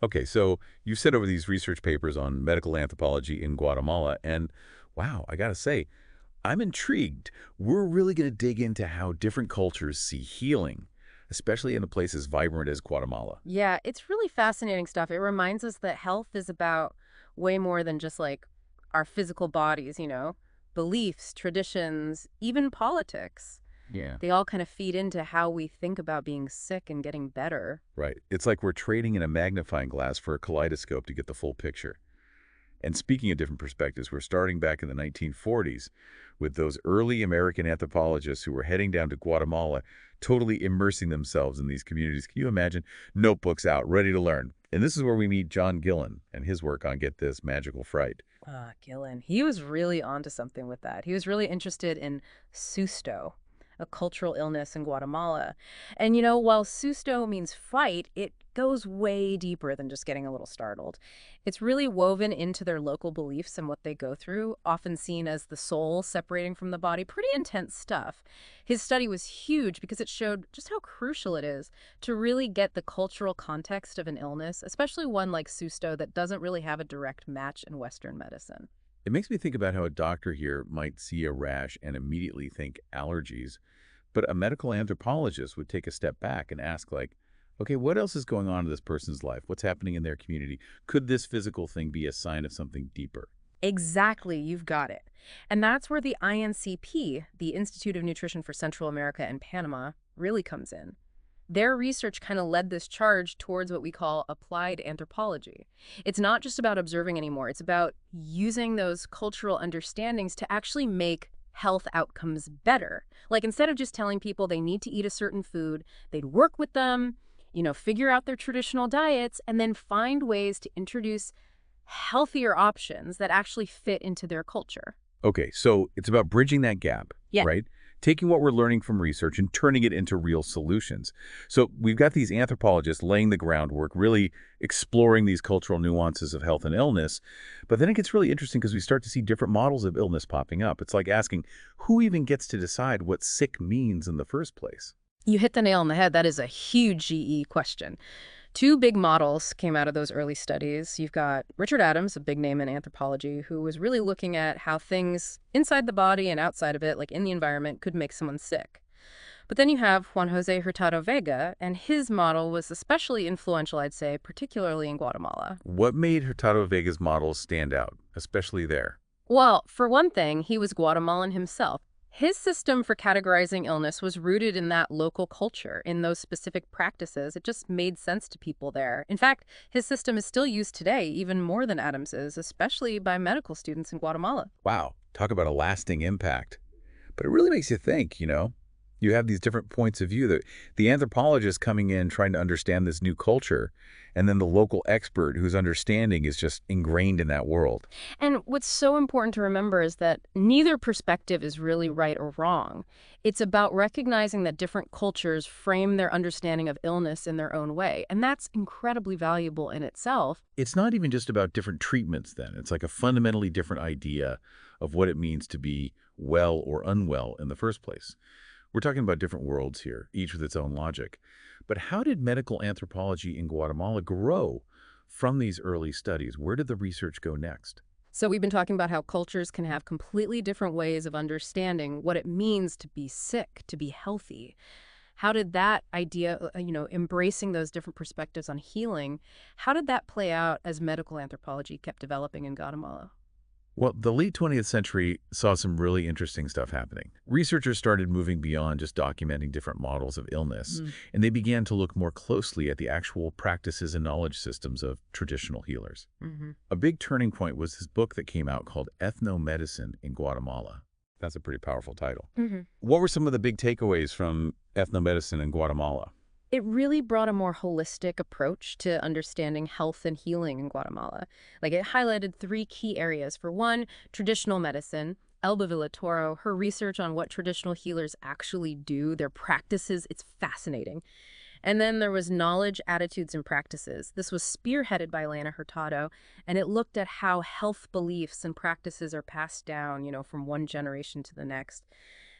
Okay, so you sent over these research papers on medical anthropology in Guatemala, and wow, I gotta say, I'm intrigued. We're really gonna dig into how different cultures see healing, especially in a place as vibrant as Guatemala. Yeah, it's really fascinating stuff. It reminds us that health is about way more than just like our physical bodies, beliefs, traditions, even politics. Yeah. They all kind of feed into how we think about being sick and getting better. Right. It's like we're trading in a magnifying glass for a kaleidoscope to get the full picture. And speaking of different perspectives, we're starting back in the 1940s with those early American anthropologists who were heading down to Guatemala, totally immersing themselves in these communities. Can you imagine? Notebooks out, ready to learn. And this is where we meet John Gillen and his work on, get this, magical fright. Gillen, he was really onto something with that. He was really interested in susto, a cultural illness in Guatemala. And while susto means fight, it goes way deeper than just getting a little startled. It's really woven into their local beliefs and what they go through, often seen as the soul separating from the body. Pretty intense stuff. His study was huge because it showed just how crucial it is to really get the cultural context of an illness, especially one like susto that doesn't really have a direct match in Western medicine. It makes me think about how a doctor here might see a rash and immediately think allergies, but a medical anthropologist would take a step back and ask, like, okay, what else is going on in this person's life? What's happening in their community? Could this physical thing be a sign of something deeper? Exactly, you've got it. And that's where the INCP, the Institute of Nutrition for Central America and Panama, really comes in. Their research kind of led this charge towards what we call applied anthropology. It's not just about observing anymore, it's about using those cultural understandings to actually make health outcomes better. Like instead of just telling people they need to eat a certain food, they'd work with them, figure out their traditional diets, and then find ways to introduce healthier options that actually fit into their culture. Okay, so it's about bridging that gap, Yeah. right? Taking what we're learning from research and turning it into real solutions. So we've got these anthropologists laying the groundwork, really exploring these cultural nuances of health and illness. But then it gets really interesting because we start to see different models of illness popping up. It's like asking, who even gets to decide what sick means in the first place? You hit the nail on the head. That is a huge GE question. Two big models came out of those early studies. You've got Richard Adams, a big name in anthropology, who was really looking at how things inside the body and outside of it, like in the environment, could make someone sick. But then you have Juan Jose Hurtado Vega, and his model was especially influential, I'd say, particularly in Guatemala. What made Hurtado Vega's models stand out, especially there? Well, for one thing, he was Guatemalan himself. His system for categorizing illness was rooted in that local culture, in those specific practices. It just made sense to people there. In fact, his system is still used today, even more than Adams's, especially by medical students in Guatemala. Wow, talk about a lasting impact. But it really makes you think, You have these different points of view. The anthropologist coming in trying to understand this new culture, and then the local expert whose understanding is just ingrained in that world. And what's so important to remember is that neither perspective is really right or wrong. It's about recognizing that different cultures frame their understanding of illness in their own way. And that's incredibly valuable in itself. It's not even just about different treatments then. It's like a fundamentally different idea of what it means to be well or unwell in the first place. We're talking about different worlds here, each with its own logic. But how did medical anthropology in Guatemala grow from these early studies? Where did the research go next? So we've been talking about how cultures can have completely different ways of understanding what it means to be sick, to be healthy. How did that idea, embracing those different perspectives on healing, how did that play out as medical anthropology kept developing in Guatemala? Well, the late 20th century saw some really interesting stuff happening. Researchers started moving beyond just documenting different models of illness, and they began to look more closely at the actual practices and knowledge systems of traditional healers. Mm-hmm. A big turning point was this book that came out called Ethnomedicine in Guatemala. That's a pretty powerful title. Mm-hmm. What were some of the big takeaways from ethnomedicine in Guatemala? It really brought a more holistic approach to understanding health and healing in Guatemala. Like it highlighted three key areas. For one, traditional medicine. Elba Villatoro, her research on what traditional healers actually do, their practices, it's fascinating. And then there was knowledge, attitudes, and practices. This was spearheaded by Lana Hurtado, and it looked at how health beliefs and practices are passed down, from one generation to the next.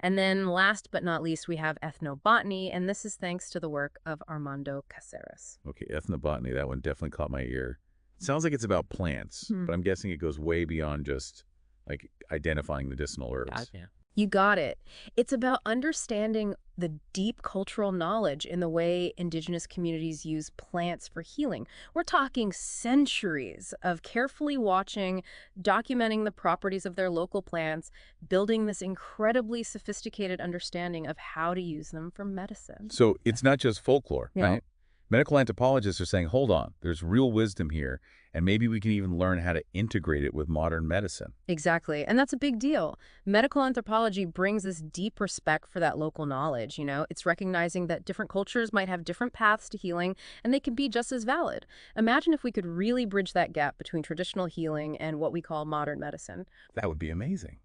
And then last but not least, we have ethnobotany, and this is thanks to the work of Armando Caceres. Okay, ethnobotany, that one definitely caught my ear. Sounds like it's about plants, but I'm guessing it goes way beyond just like identifying medicinal herbs. Gotcha. You got it. It's about understanding the deep cultural knowledge in the way indigenous communities use plants for healing. We're talking centuries of carefully watching, documenting the properties of their local plants, building this incredibly sophisticated understanding of how to use them for medicine. So it's not just folklore, Yeah. right? Medical anthropologists are saying, hold on, there's real wisdom here, and maybe we can even learn how to integrate it with modern medicine. Exactly. And that's a big deal. Medical anthropology brings this deep respect for that local knowledge, you know? It's recognizing that different cultures might have different paths to healing, and they can be just as valid. Imagine if we could really bridge that gap between traditional healing and what we call modern medicine. That would be amazing.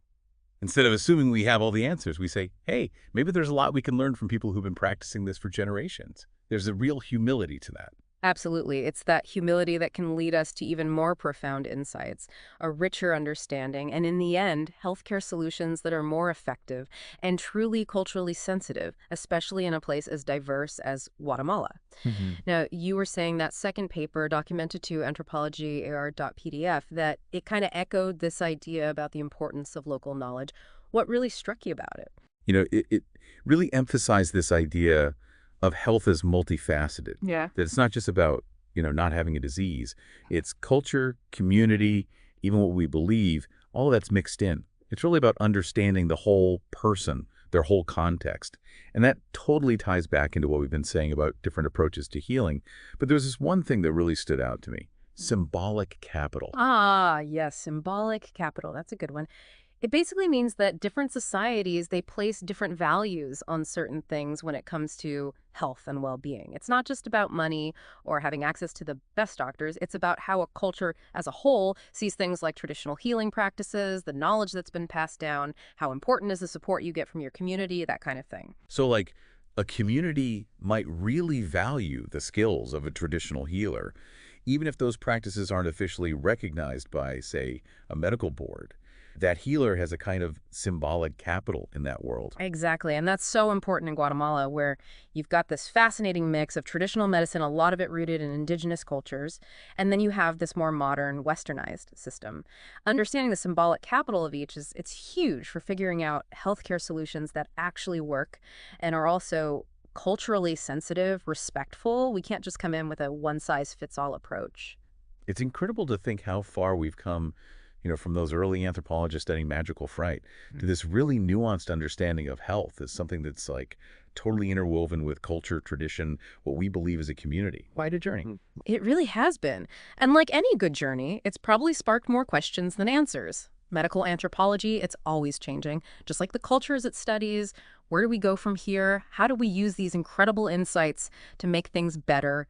Instead of assuming we have all the answers, we say, hey, maybe there's a lot we can learn from people who've been practicing this for generations. There's a real humility to that. Absolutely. It's that humility that can lead us to even more profound insights, a richer understanding, and in the end, healthcare solutions that are more effective and truly culturally sensitive, especially in a place as diverse as Guatemala. Now, you were saying that second paper, documented to antropologi.ar.pdf, that it kind of echoed this idea about the importance of local knowledge. What really struck you about it? You know, it really emphasized this idea of health as multifaceted. Yeah. That it's not just about, not having a disease. It's culture, community, even what we believe, all of that's mixed in. It's really about understanding the whole person, their whole context. And that totally ties back into what we've been saying about different approaches to healing. But there's this one thing that really stood out to me: symbolic capital. Ah, yes, symbolic capital. That's a good one. It basically means that different societies, they place different values on certain things when it comes to health and well-being. It's not just about money or having access to the best doctors. It's about how a culture as a whole sees things like traditional healing practices, the knowledge that's been passed down, how important is the support you get from your community, that kind of thing. So like a community might really value the skills of a traditional healer, even if those practices aren't officially recognized by, say, a medical board. That healer has a kind of symbolic capital in that world. Exactly. And that's so important in Guatemala, where you've got this fascinating mix of traditional medicine, a lot of it rooted in indigenous cultures, and then you have this more modern, westernized system. Understanding the symbolic capital of each it's huge for figuring out healthcare solutions that actually work and are also culturally sensitive, respectful. We can't just come in with a one-size-fits-all approach. It's incredible to think how far we've come, from those early anthropologists studying magical fright to this really nuanced understanding of health as something that's like totally interwoven with culture, tradition, what we believe as a community. Quite a journey. It really has been. And like any good journey, it's probably sparked more questions than answers. Medical anthropology, it's always changing. Just like the cultures it studies, where do we go from here? How do we use these incredible insights to make things better,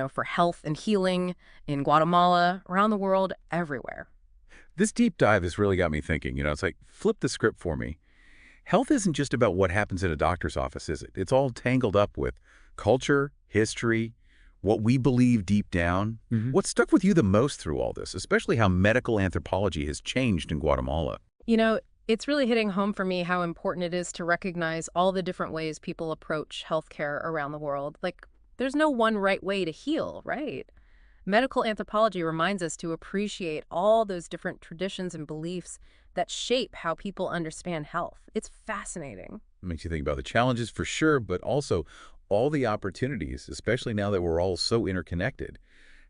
for health and healing in Guatemala, around the world, everywhere? This deep dive has really got me thinking. It's like, flip the script for me. Health isn't just about what happens in a doctor's office, is it? It's all tangled up with culture, history, what we believe deep down. What stuck with you the most through all this, especially how medical anthropology has changed in Guatemala? It's really hitting home for me how important it is to recognize all the different ways people approach healthcare around the world. Like, there's no one right way to heal, right? Medical anthropology reminds us to appreciate all those different traditions and beliefs that shape how people understand health. It's fascinating. It makes you think about the challenges for sure, but also all the opportunities, especially now that we're all so interconnected.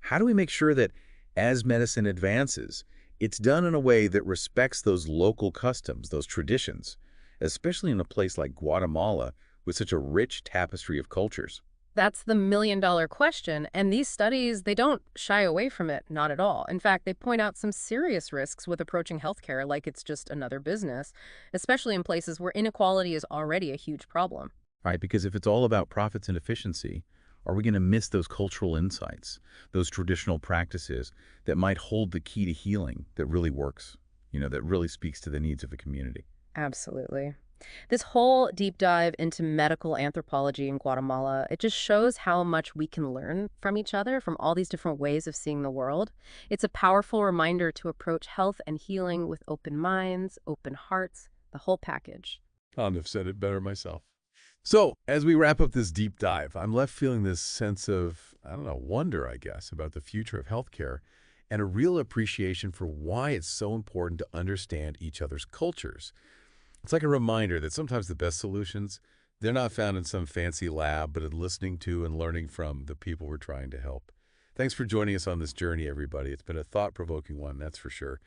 How do we make sure that as medicine advances, it's done in a way that respects those local customs, those traditions, especially in a place like Guatemala with such a rich tapestry of cultures? That's the million-dollar question, and these studies, they don't shy away from it, not at all. In fact, they point out some serious risks with approaching healthcare like it's just another business, especially in places where inequality is already a huge problem. Right, because if it's all about profits and efficiency, are we going to miss those cultural insights, those traditional practices that might hold the key to healing that really works, that really speaks to the needs of a community? Absolutely. This whole deep dive into medical anthropology in Guatemala, it just shows how much we can learn from each other, from all these different ways of seeing the world. It's a powerful reminder to approach health and healing with open minds, open hearts, the whole package. Couldn't have said it better myself. So, as we wrap up this deep dive, I'm left feeling this sense of, I don't know, wonder, I guess, about the future of healthcare and a real appreciation for why it's so important to understand each other's cultures. It's like a reminder that sometimes the best solutions, they're not found in some fancy lab, but in listening to and learning from the people we're trying to help. Thanks for joining us on this journey, everybody. It's been a thought-provoking one, that's for sure.